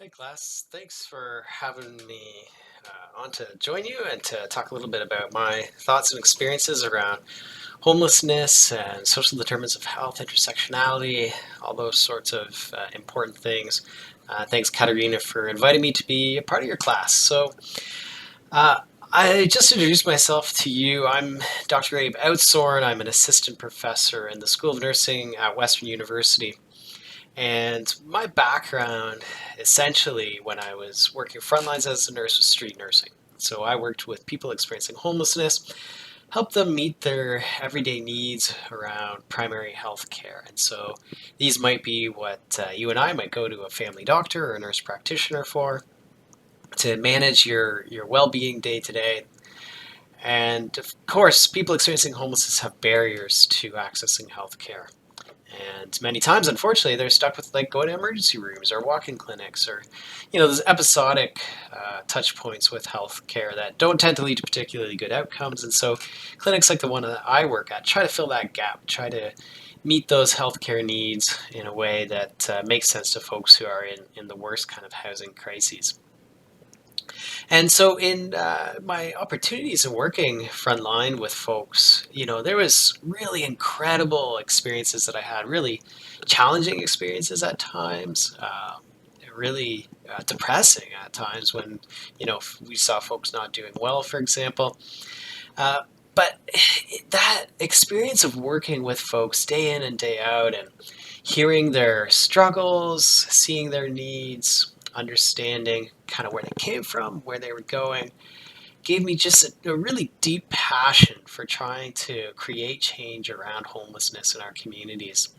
Hey, class. Thanks for having me on to join you and to talk a little bit about my thoughts and experiences around homelessness and social determinants of health, intersectionality, all those sorts of important things. Thanks, Katerina, for inviting me to be a part of your class. Uh, I just introduced myself to you. I'm Dr. Abe Outsorn. I'm an assistant professor in the School of Nursing at Western University. And my background, essentially, when I was working frontlines as a nurse, was street nursing. So I worked with people experiencing homelessness, helped them meet their everyday needs around primary health care. And so these might be what you and I might go to a family doctor or a nurse practitioner for to manage your well-being day to day. And of course, people experiencing homelessness have barriers to accessing health care. And many times, unfortunately, they're stuck with like going to emergency rooms or walk-in clinics or, those episodic touch points with healthcare that don't tend to lead to particularly good outcomes. And so clinics like the one that I work at try to fill that gap, try to meet those healthcare needs in a way that makes sense to folks who are in the worst kind of housing crises. And so, in my opportunities in working frontline with folks, there was really incredible experiences that I had, really challenging experiences at times, really depressing at times when, we saw folks not doing well, for example. Uh, but that experience of working with folks day in and day out and hearing their struggles, seeing their needs, understanding kind of where they came from, where they were going, gave me just a really deep passion for trying to create change around homelessness in our communities.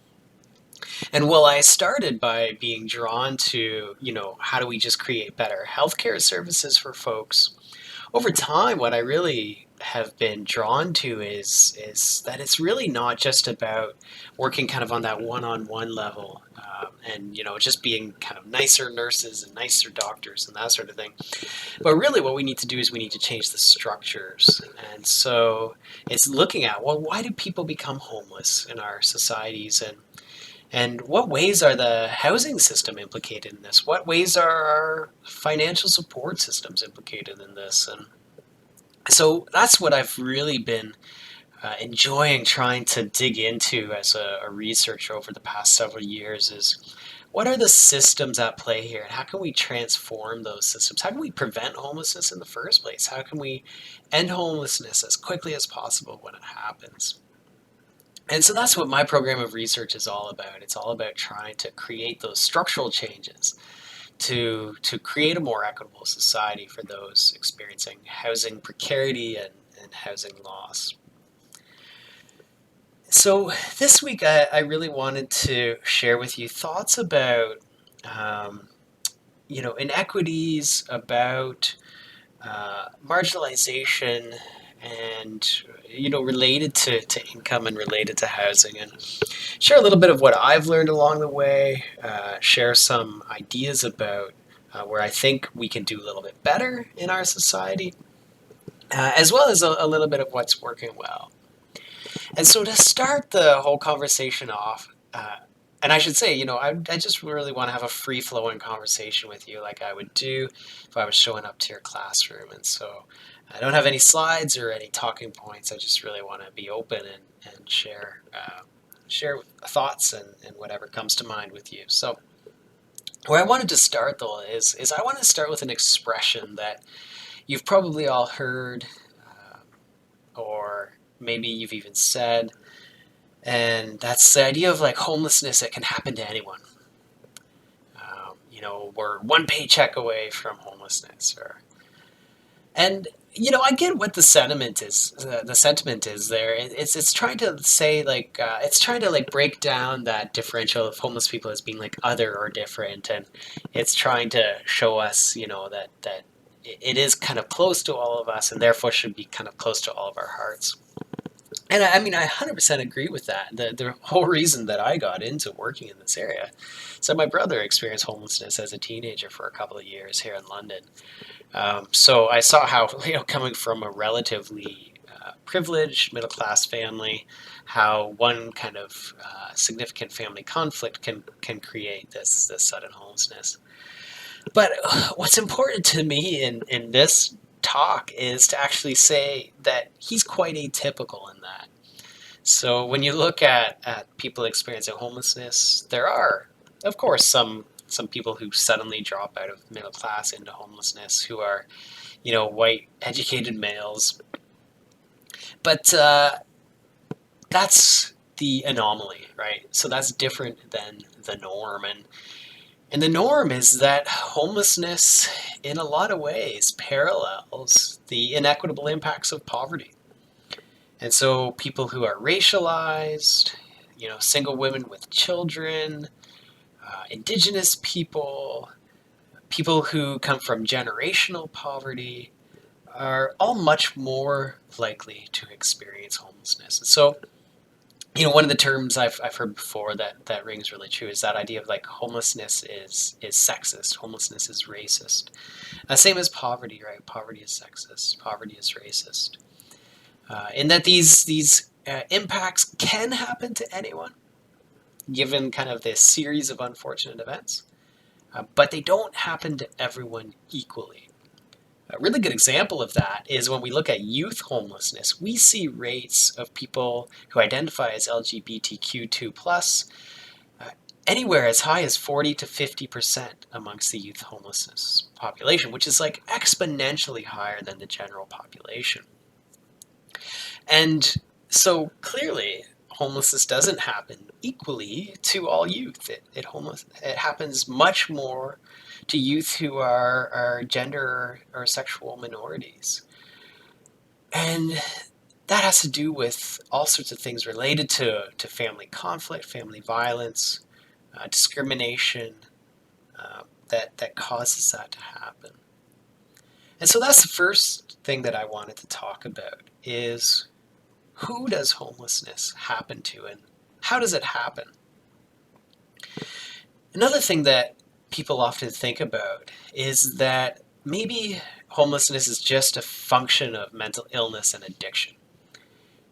And while I started by being drawn to, how do we just create better healthcare services for folks, over time, what I really have been drawn to is that it's really not just about working kind of on that one-on-one level, and just being kind of nicer nurses and nicer doctors and that sort of thing. But really, what we need to do is we need to change the structures, and so it's looking at, well, why do people become homeless in our societies, and what ways are the housing system implicated in this? What ways are our financial support systems implicated in this? And so that's what I've really been enjoying trying to dig into as a researcher over the past several years is what are the systems at play here and how can we transform those systems? How can we prevent homelessness in the first place? How can we end homelessness as quickly as possible when it happens? And so that's what my program of research is all about. It's all about trying to create those structural changes to create a more equitable society for those experiencing housing precarity and housing loss. So this week, I really wanted to share with you thoughts about, um, inequities, about marginalization, and related to income and related to housing, and share a little bit of what I've learned along the way. Share some ideas about where I think we can do a little bit better in our society, as well as a little bit of what's working well. And so to start the whole conversation off, and I should say, I just really want to have a free flowing conversation with you like I would do if I was showing up to your classroom. And so I don't have any slides or any talking points. I just really want to be open and share thoughts and whatever comes to mind with you. So where I wanted to start though is I want to start with an expression that you've probably all heard, or maybe you've even said, and that's the idea of like homelessness that can happen to anyone. We're one paycheck away from homelessness, and I get what the sentiment is. The sentiment is there. It's trying to say like it's trying to like break down that differential of homeless people as being like other or different, and it's trying to show us, that it is kind of close to all of us, and therefore should be kind of close to all of our hearts. And I mean, I 100% agree with that. The whole reason that I got into working in this area. So my brother experienced homelessness as a teenager for a couple of years here in London. So I saw how, coming from a relatively privileged middle class family, how one kind of significant family conflict can create this sudden homelessness. But what's important to me in this talk is to actually say that he's quite atypical in that. So when you look at people experiencing homelessness, there are, of course, some people who suddenly drop out of middle class into homelessness who are, white educated males. But that's the anomaly, right? So that's different than the norm. And the norm is that homelessness, in a lot of ways, parallels the inequitable impacts of poverty. And so people who are racialized, single women with children, indigenous people, people who come from generational poverty are all much more likely to experience homelessness. And so, one of the terms I've heard before that rings really true is that idea of like homelessness is sexist, homelessness is racist. Same as poverty, right? Poverty is sexist, poverty is racist. In that these impacts can happen to anyone, given kind of this series of unfortunate events, but they don't happen to everyone equally. A really good example of that is when we look at youth homelessness, we see rates of people who identify as LGBTQ2 plus anywhere as high as 40 to 50% amongst the youth homelessness population, which is like exponentially higher than the general population. And so clearly, homelessness doesn't happen equally to all youth. It happens much more to youth who are gender or sexual minorities. And that has to do with all sorts of things related to family conflict, family violence, discrimination, that causes that to happen. And so that's the first thing that I wanted to talk about is who does homelessness happen to and how does it happen? Another thing that people often think about is that maybe homelessness is just a function of mental illness and addiction.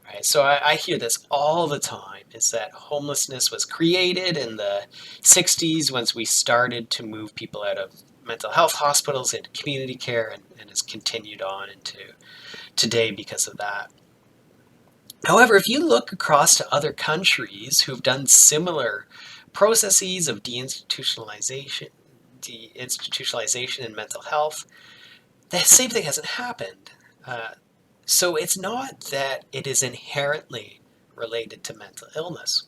Right? So I hear this all the time, is that homelessness was created in the 60s once we started to move people out of mental health hospitals into community care and has continued on into today because of that. However, if you look across to other countries who've done similar processes of deinstitutionalization in mental health, the same thing hasn't happened. So it's not that it is inherently related to mental illness.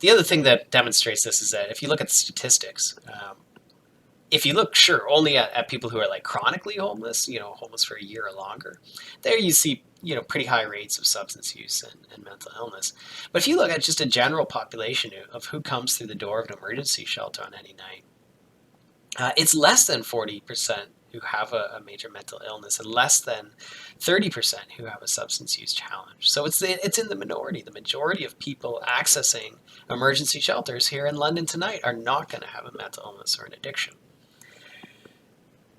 The other thing that demonstrates this is that if you look at the statistics, if you look, sure, only at people who are like chronically homeless, homeless for a year or longer, there you see, pretty high rates of substance use and mental illness. But if you look at just a general population of who comes through the door of an emergency shelter on any night, it's less than 40% who have a major mental illness and less than 30% who have a substance use challenge. So it's in the minority. The majority of people accessing emergency shelters here in London tonight are not going to have a mental illness or an addiction.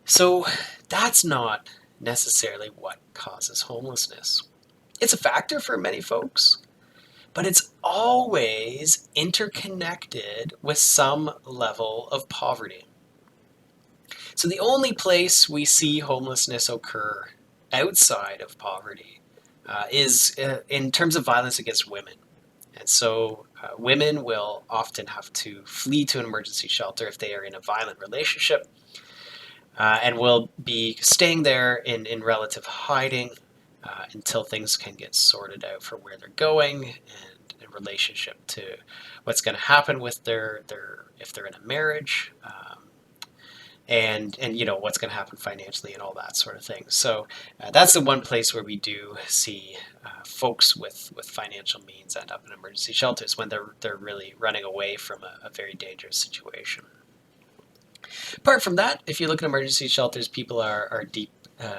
So that's not necessarily what causes homelessness. It's a factor for many folks, but it's always interconnected with some level of poverty. So the only place we see homelessness occur outside of poverty is in terms of violence against women. And so women will often have to flee to an emergency shelter if they are in a violent relationship and will be staying there in relative hiding until things can get sorted out for where they're going and in relationship to what's going to happen with their if they're in a marriage. And what's going to happen financially and all that sort of thing. So that's the one place where we do see folks with financial means end up in emergency shelters when they're really running away from a very dangerous situation. Apart from that, if you look at emergency shelters, people are deep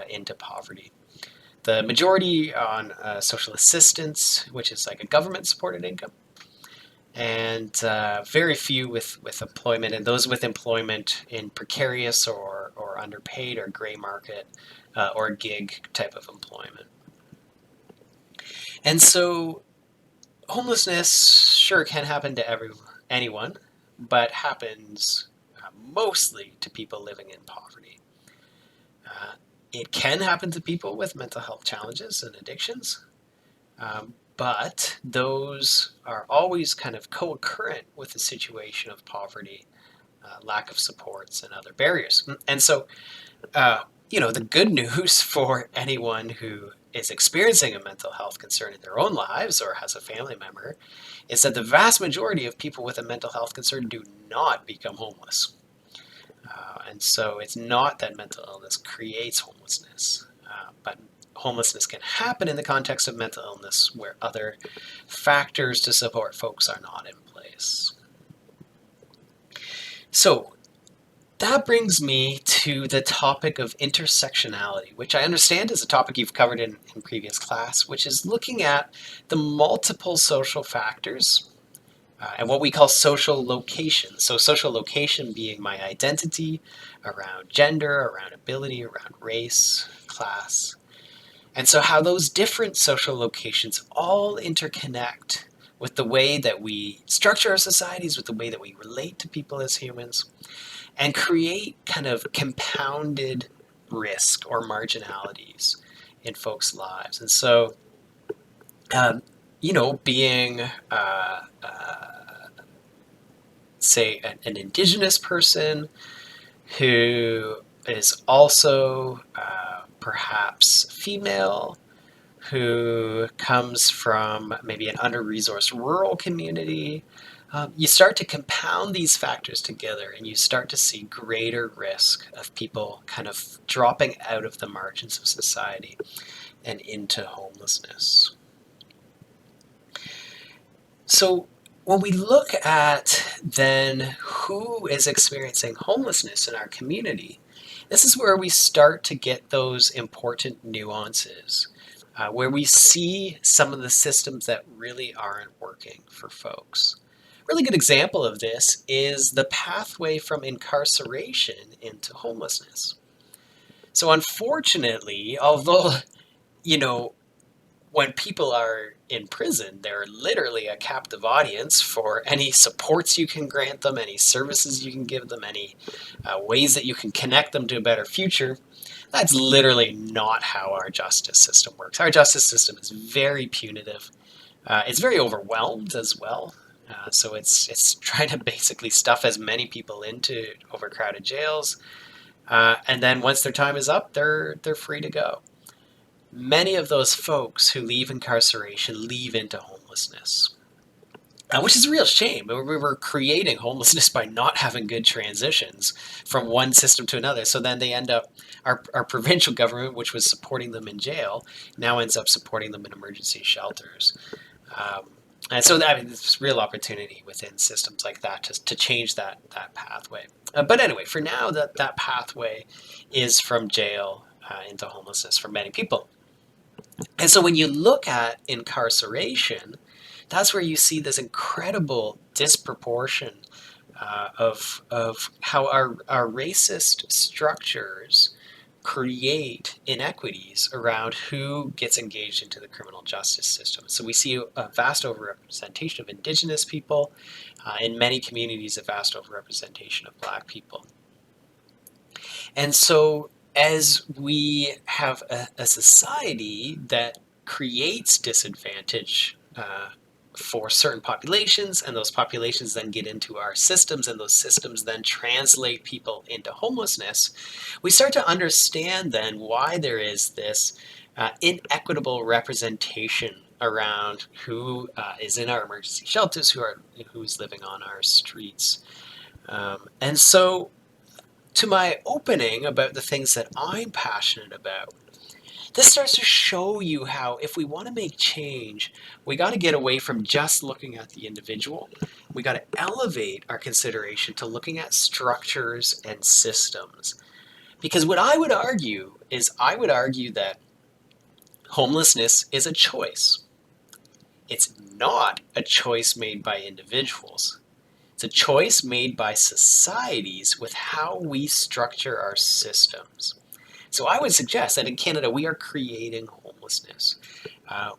into poverty. The majority on social assistance, which is like a government-supported income, and very few with employment, and those with employment in precarious or underpaid or gray market or gig type of employment. And so homelessness sure can happen to anyone, but happens mostly to people living in poverty. It can happen to people with mental health challenges and addictions, but those are always kind of co-occurrent with the situation of poverty, lack of supports, and other barriers. And so, the good news for anyone who is experiencing a mental health concern in their own lives or has a family member is that the vast majority of people with a mental health concern do not become homeless. And so it's not that mental illness creates homelessness, but homelessness can happen in the context of mental illness where other factors to support folks are not in place. So that brings me to the topic of intersectionality, which I understand is a topic you've covered in previous class, which is looking at the multiple social factors and what we call social location. So social location being my identity around gender, around ability, around race, class. And so how those different social locations all interconnect with the way that we structure our societies, with the way that we relate to people as humans, and create kind of compounded risk or marginalities in folks' lives. And so, being say an indigenous person who is also perhaps female, who comes from maybe an under-resourced rural community, you start to compound these factors together and you start to see greater risk of people kind of dropping out of the margins of society and into homelessness. So when we look at then who is experiencing homelessness in our community, this is where we start to get those important nuances, where we see some of the systems that really aren't working for folks. A really good example of this is the pathway from incarceration into homelessness. So unfortunately, although, when people are in prison, they're literally a captive audience for any supports you can grant them, any services you can give them, any ways that you can connect them to a better future. That's literally not how our justice system works. Our justice system is very punitive. It's very overwhelmed as well. So it's trying to basically stuff as many people into overcrowded jails, and then once their time is up, they're free to go. Many of those folks who leave incarceration leave into homelessness, which is a real shame. We were creating homelessness by not having good transitions from one system to another. So then they end up, our provincial government, which was supporting them in jail, now ends up supporting them in emergency shelters. And so there's real opportunity within systems like that to change that pathway. But anyway, for now, that pathway is from jail into homelessness for many people. And so when you look at incarceration, that's where you see this incredible disproportion of how our racist structures create inequities around who gets engaged into the criminal justice system. So we see a vast overrepresentation of Indigenous people, in many communities a vast overrepresentation of Black people. And so as we have a society that creates disadvantage for certain populations, and those populations then get into our systems, and those systems then translate people into homelessness, we start to understand then why there is this inequitable representation around who is in our emergency shelters, who's living on our streets. And so to my opening about the things that I'm passionate about, this starts to show you how if we want to make change, we got to get away from just looking at the individual. We got to elevate our consideration to looking at structures and systems. Because what I would argue that homelessness is a choice. It's not a choice made by individuals. It's a choice made by societies with how we structure our systems. So I would suggest that in Canada, we are creating homelessness.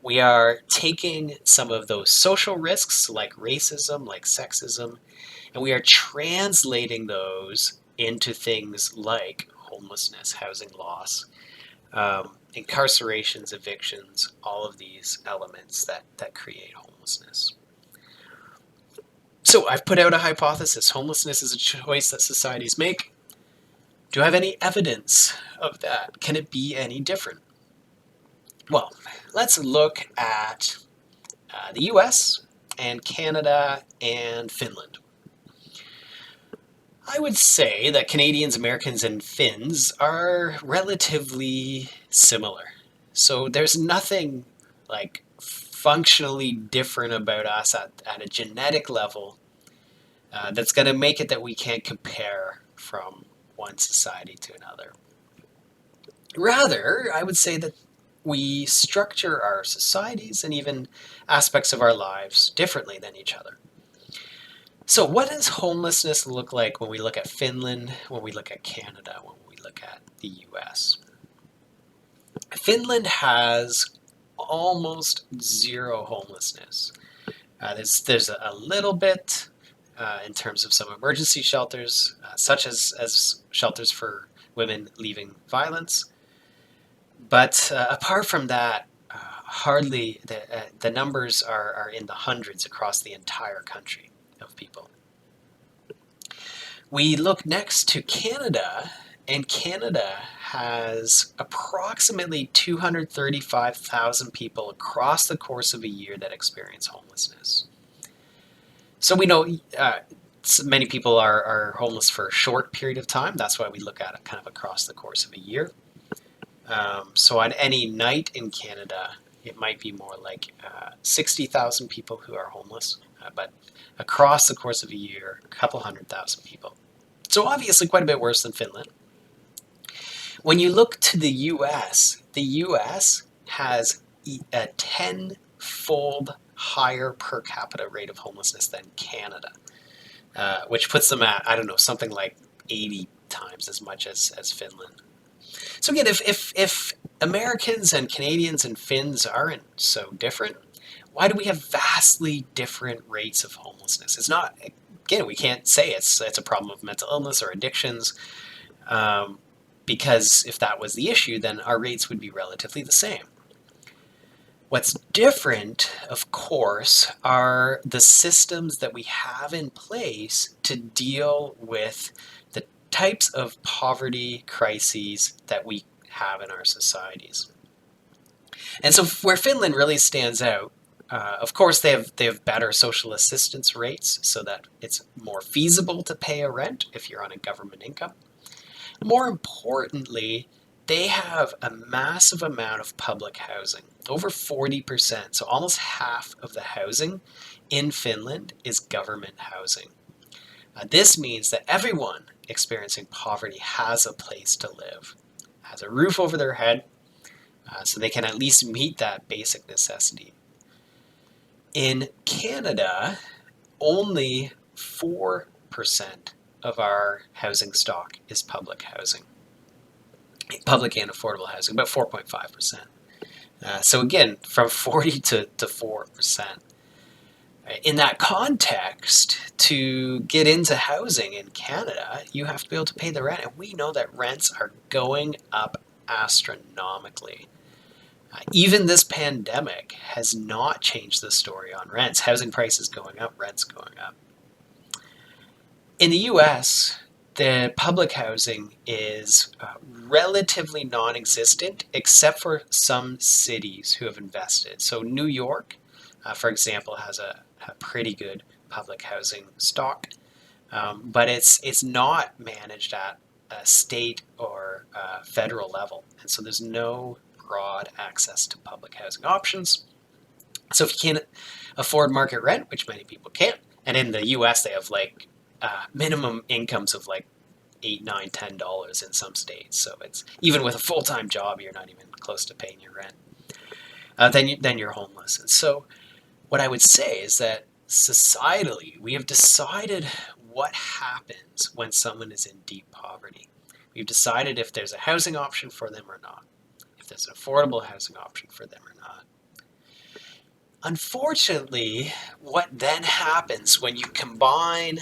We are taking some of those social risks like racism, like sexism, And we are translating those into things like homelessness, housing loss, incarcerations, evictions, all of these elements that create homelessness. So I've put out a hypothesis. Homelessness is a choice that societies make. Do I have any evidence of that? Can it be any different? Well, let's look at the US and Canada and Finland. I would say that Canadians, Americans, and Finns are relatively similar. So there's nothing like functionally different about us at a genetic level that's going to make it that we can't compare from one society to another. Rather, I would say that we structure our societies and even aspects of our lives differently than each other. So what does homelessness look like when we look at Finland, when we look at Canada, when we look at the US? Finland has almost zero homelessness. There's a little bit in terms of some emergency shelters, such as shelters for women leaving violence. But apart from that, hardly the numbers are in the hundreds across the entire country of people. We look next to Canada, and Canada has approximately 235,000 people across the course of a year that experience homelessness. So we know many people are homeless for a short period of time. That's why we look at it kind of across the course of a year. So on any night in Canada, it might be more like 60,000 people who are homeless, but across the course of a year, a couple 100,000 people. So obviously quite a bit worse than Finland. When you look to the US has a 10-fold higher per capita rate of homelessness than Canada, which puts them at, I don't know, something like 80 times as much as Finland. So again, if Americans and Canadians and Finns aren't so different, why do we have vastly different rates of homelessness? It's not, again, we can't say it's a problem of mental illness or addictions, because if that was the issue, then our rates would be relatively the same. What's different, of course, are the systems that we have in place to deal with the types of poverty crises that we have in our societies. And so where Finland really stands out, of course, they have better social assistance rates so that it's more feasible to pay a rent if you're on a government income. More importantly, they have a massive amount of public housing, over 40%. So almost half of the housing in Finland is government housing. This means that everyone experiencing poverty has a place to live, has a roof over their head, so they can at least meet that basic necessity. In Canada, only 4% of our housing stock is public housing. Public and affordable housing, about 4.5%. So again, from 40 to 4%. In that context, to get into housing in Canada, you have to be able to pay the rent. And we know that rents are going up astronomically. Even this pandemic has not changed the story on rents. Housing prices going up, rents going up. In the US, the public housing is relatively non-existent, except for some cities who have invested. So New York, for example, has a pretty good public housing stock, but it's not managed at a state or federal level, and so there's no broad access to public housing options. So if you can't afford market rent, which many people can't, and in the US they have like minimum incomes of like $8, $9, $10 in some states. So it's even with a full-time job, you're not even close to paying your rent. Then you're homeless. And so what I would say is that societally, we have decided what happens when someone is in deep poverty. We've decided if there's a housing option for them or not, if there's an affordable housing option for them or not. Unfortunately, what then happens when you combine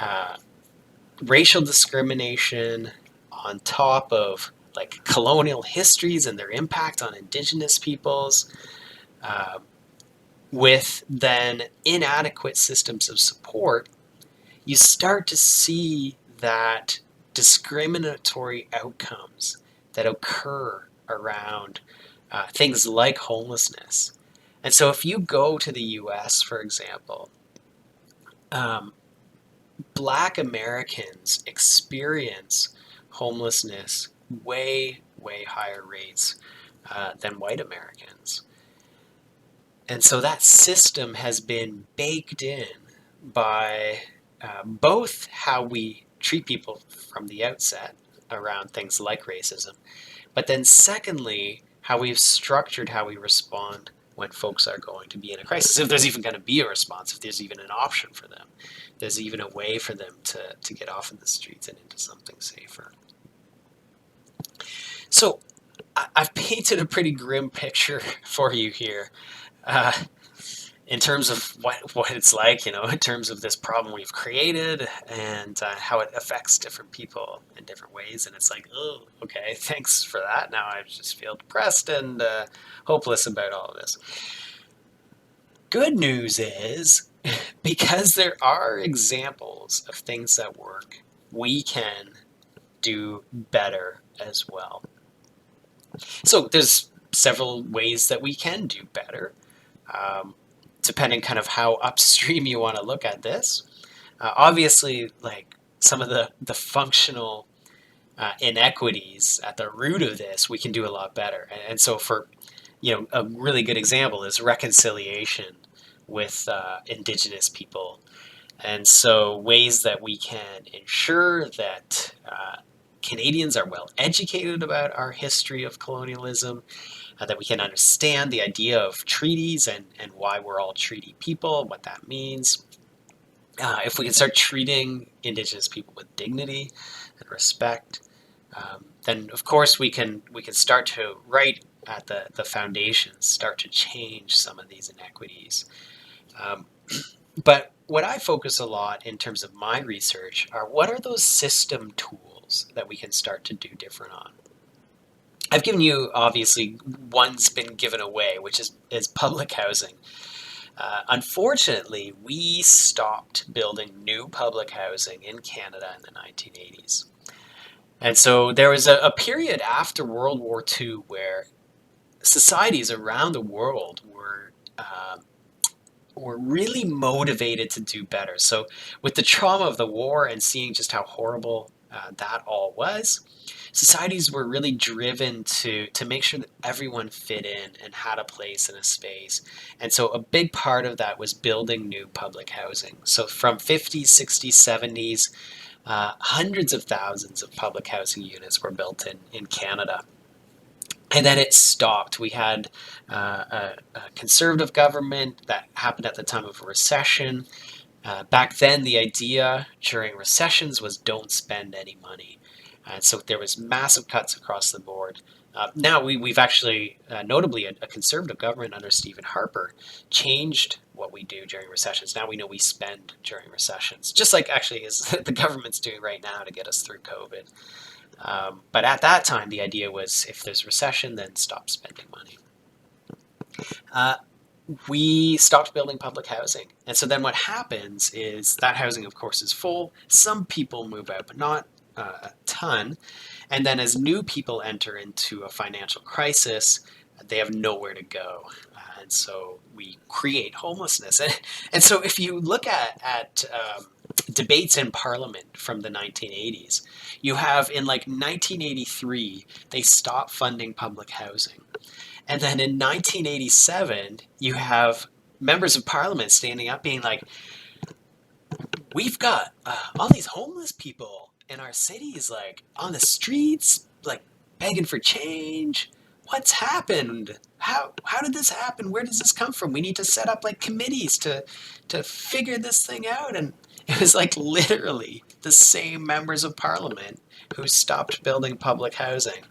uh, racial discrimination on top of like colonial histories and their impact on indigenous peoples, uh, with then inadequate systems of support, you start to see that discriminatory outcomes that occur around things like homelessness. And so if you go to the US, for example, um, Black Americans experience homelessness way, way higher rates than white Americans. And so that system has been baked in by both how we treat people from the outset around things like racism, but then secondly, how we've structured how we respond when folks are going to be in a crisis. If there's even going to be a response, if there's even an option for them, there's even a way for them to get off in the streets and into something safer. So I've painted a pretty grim picture for you here. Uh, in terms of what it's like, in terms of this problem we've created and how it affects different people in different ways. And it's like, oh, okay, thanks for that. Now I just feel depressed and hopeless about all of this. Good news is, because there are examples of things that work, we can do better as well. So there's several ways that we can do better. Depending kind of how upstream you want to look at this. Obviously, like some of the functional inequities at the root of this, we can do a lot better. And so for, a really good example is reconciliation with Indigenous people. And so ways that we can ensure that Canadians are well educated about our history of colonialism, that we can understand the idea of treaties and why we're all treaty people, what that means. If we can start treating Indigenous people with dignity and respect, then of course we can start to, right at the foundations, start to change some of these inequities. But what I focus a lot in terms of my research are what are those system tools that we can start to do different on. I've given you, obviously, one's been given away, which is public housing. Unfortunately, we stopped building new public housing in Canada in the 1980s. And so there was a period after World War II where societies around the world were really motivated to do better. So with the trauma of the war and seeing just how horrible that all was, societies were really driven to make sure that everyone fit in and had a place and a space. And so a big part of that was building new public housing. So from 50s, 60s, 70s, hundreds of thousands of public housing units were built in Canada. And then it stopped. We had a conservative government that happened at the time of a recession. Back then, the idea during recessions was don't spend any money. And so there was massive cuts across the board. Now we've actually, notably, a conservative government under Stephen Harper changed what we do during recessions. Now we know we spend during recessions, just like actually is the government's doing right now to get us through COVID. But at that time, the idea was if there's recession, then stop spending money. We stopped building public housing. And so then what happens is that housing, of course, is full. Some people move out, but not a ton. And then as new people enter into a financial crisis, they have nowhere to go. And so we create homelessness. And so if you look at debates in Parliament from the 1980s, you have in like 1983, they stopped funding public housing. And then in 1987, you have members of Parliament standing up being like, we've got all these homeless people in our cities, like on the streets, like begging for change. What's happened? How did this happen? Where does this come from? We need to set up like committees to figure this thing out. And it was like literally the same members of Parliament who stopped building public housing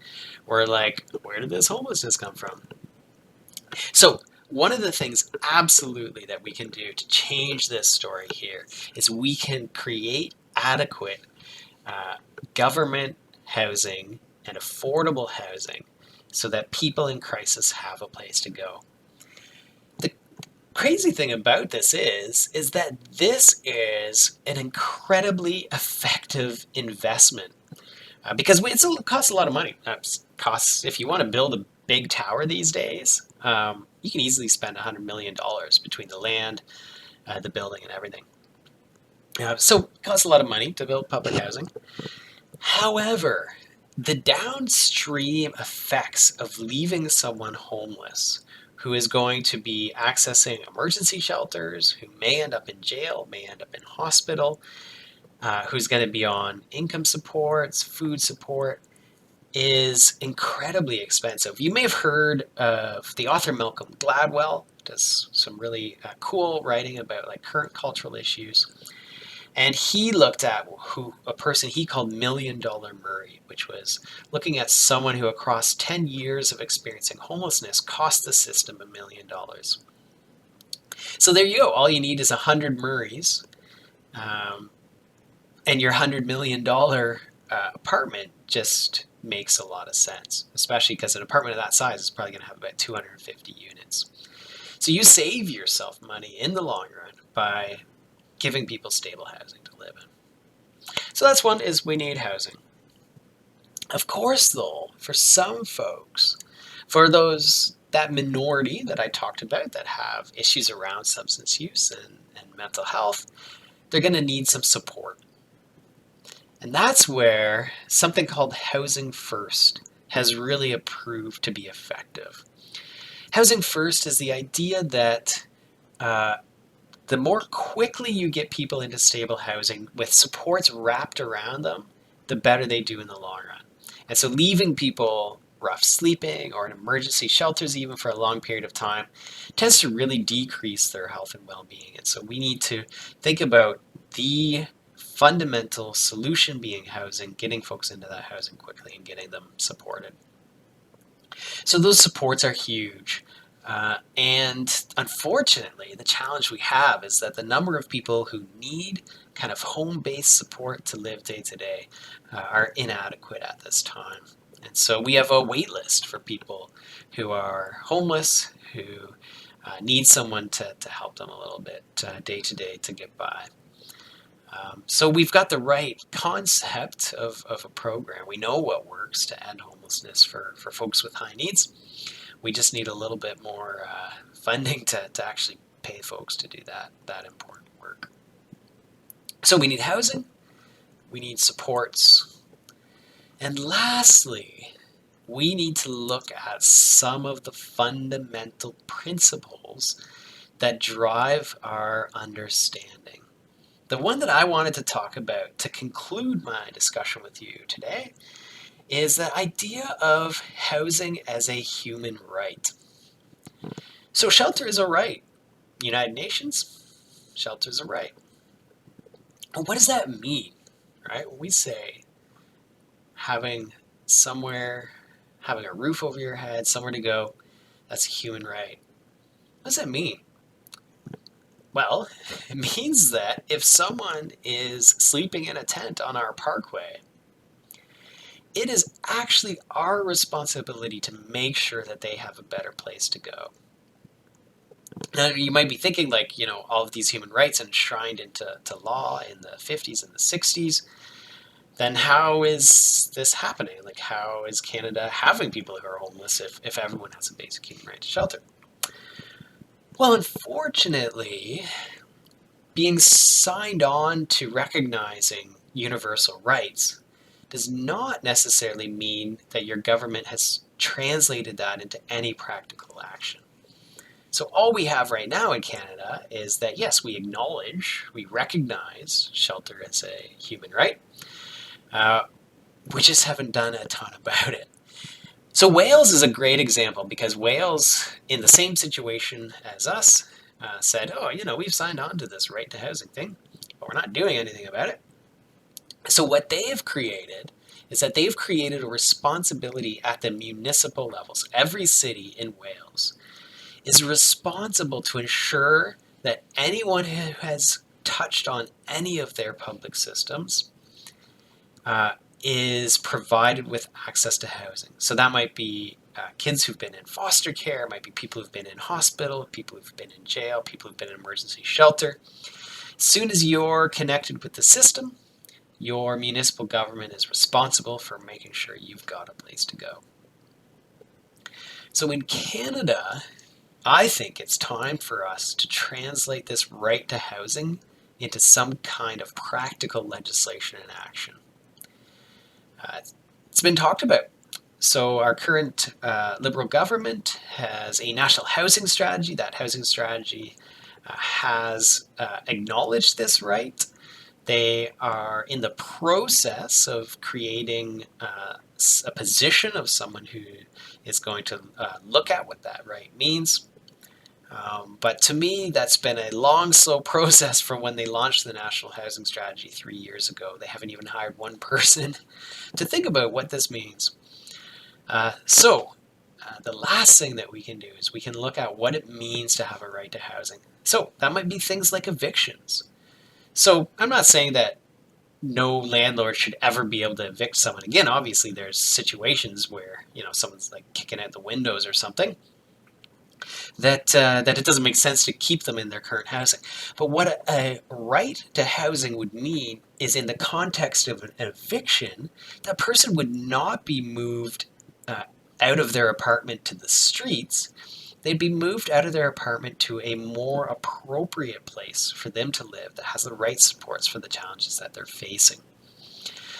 were like, where did this homelessness come from? So one of the things absolutely that we can do to change this story here is we can create adequate uh, government housing and affordable housing so that people in crisis have a place to go. The crazy thing about this is that this is an incredibly effective investment because it costs a lot of money. Costs if you want to build a big tower these days, you can easily spend $100 million between the land, the building, and everything. So it costs a lot of money to build public housing. However, the downstream effects of leaving someone homeless who is going to be accessing emergency shelters, who may end up in jail, may end up in hospital, who's going to be on income supports, food support, is incredibly expensive. You may have heard of the author Malcolm Gladwell, does some really cool writing about like current cultural issues. And he looked at a person he called $1 Million Murray, which was looking at someone who across 10 years of experiencing homelessness cost the system $1 million. So there you go. All you need is 100 Murrays, and your $100 million apartment just makes a lot of sense, especially because an apartment of that size is probably going to have about 250 units. So you save yourself money in the long run by giving people stable housing to live in. So that's one, is we need housing. Of course, though, for some folks, for that minority that I talked about that have issues around substance use and mental health, they're going to need some support. And that's where something called Housing First has really proved to be effective. Housing First is the idea that the more quickly you get people into stable housing with supports wrapped around them, the better they do in the long run. And so leaving people rough sleeping or in emergency shelters even for a long period of time tends to really decrease their health and well-being. And so we need to think about the fundamental solution being housing, getting folks into that housing quickly and getting them supported. So those supports are huge. And unfortunately, the challenge we have is that the number of people who need kind of home-based support to live day to day are inadequate at this time. And so we have a wait list for people who are homeless, who need someone to help them a little bit day to day to get by. So we've got the right concept of a program. We know what works to end homelessness for folks with high needs. We just need a little bit more funding to actually pay folks to do that important work. So we need housing, we need supports, and lastly, we need to look at some of the fundamental principles that drive our understanding. The one that I wanted to talk about to conclude my discussion with you today is the idea of housing as a human right. So shelter is a right. United Nations, shelter is a right. What does that mean, right? When we say having somewhere, having a roof over your head, somewhere to go, that's a human right. What does that mean? Well, it means that if someone is sleeping in a tent on our parkway, it is actually our responsibility to make sure that they have a better place to go. Now, you might be thinking, like, all of these human rights enshrined into law in the 50s and the 60s, then how is this happening? Like, how is Canada having people who are homeless if everyone has a basic human right to shelter? Well, unfortunately, being signed on to recognizing universal rights does not necessarily mean that your government has translated that into any practical action. So all we have right now in Canada is that, yes, we recognize shelter as a human right. We just haven't done a ton about it. So Wales is a great example because Wales, in the same situation as us, said, we've signed on to this right to housing thing, but we're not doing anything about it. So what they have created is that they've created a responsibility at the municipal levels. Every city in Wales is responsible to ensure that anyone who has touched on any of their public systems is provided with access to housing. So that might be kids who've been in foster care, it might be people who've been in hospital, people who've been in jail, people who've been in emergency shelter. As soon as you're connected with the system, your municipal government is responsible for making sure you've got a place to go. So in Canada, I think it's time for us to translate this right to housing into some kind of practical legislation and action. It's been talked about. So our current Liberal government has a national housing strategy. That housing strategy has acknowledged this right. They are in the process of creating a position of someone who is going to look at what that right means. But to me, that's been a long, slow process from when they launched the National Housing Strategy 3 years ago. They haven't even hired one person to think about what this means. The last thing that we can do is we can look at what it means to have a right to housing. So that might be things like evictions. So I'm not saying that no landlord should ever be able to evict someone. Again, obviously there's situations where, someone's like kicking out the windows or something, that it doesn't make sense to keep them in their current housing. But what a right to housing would mean is, in the context of an eviction, that person would not be moved out of their apartment to the streets. They'd be moved out of their apartment to a more appropriate place for them to live that has the right supports for the challenges that they're facing.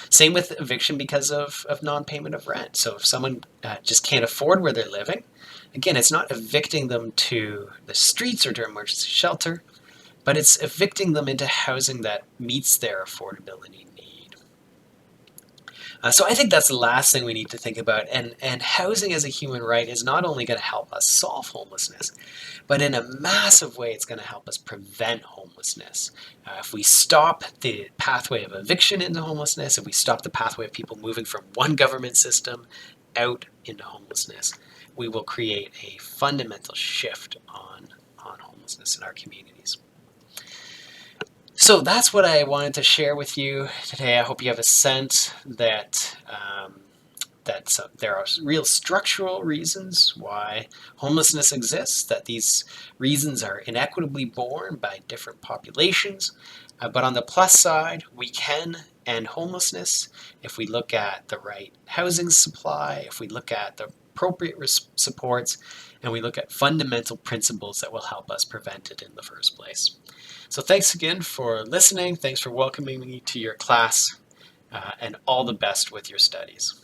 Same with eviction because of non-payment of rent. So if someone just can't afford where they're living, again, it's not evicting them to the streets or to emergency shelter, but it's evicting them into housing that meets their affordability need. So I think that's the last thing we need to think about. And housing as a human right is not only going to help us solve homelessness, but in a massive way, it's going to help us prevent homelessness. If we stop the pathway of eviction into homelessness, if we stop the pathway of people moving from one government system out into homelessness, we will create a fundamental shift on homelessness in our communities. So that's what I wanted to share with you today. I hope you have a sense that there are real structural reasons why homelessness exists, that these reasons are inequitably borne by different populations. But on the plus side, we can end homelessness if we look at the right housing supply, if we look at the appropriate supports, and we look at fundamental principles that will help us prevent it in the first place. So thanks again for listening. Thanks for welcoming me to your class, and all the best with your studies.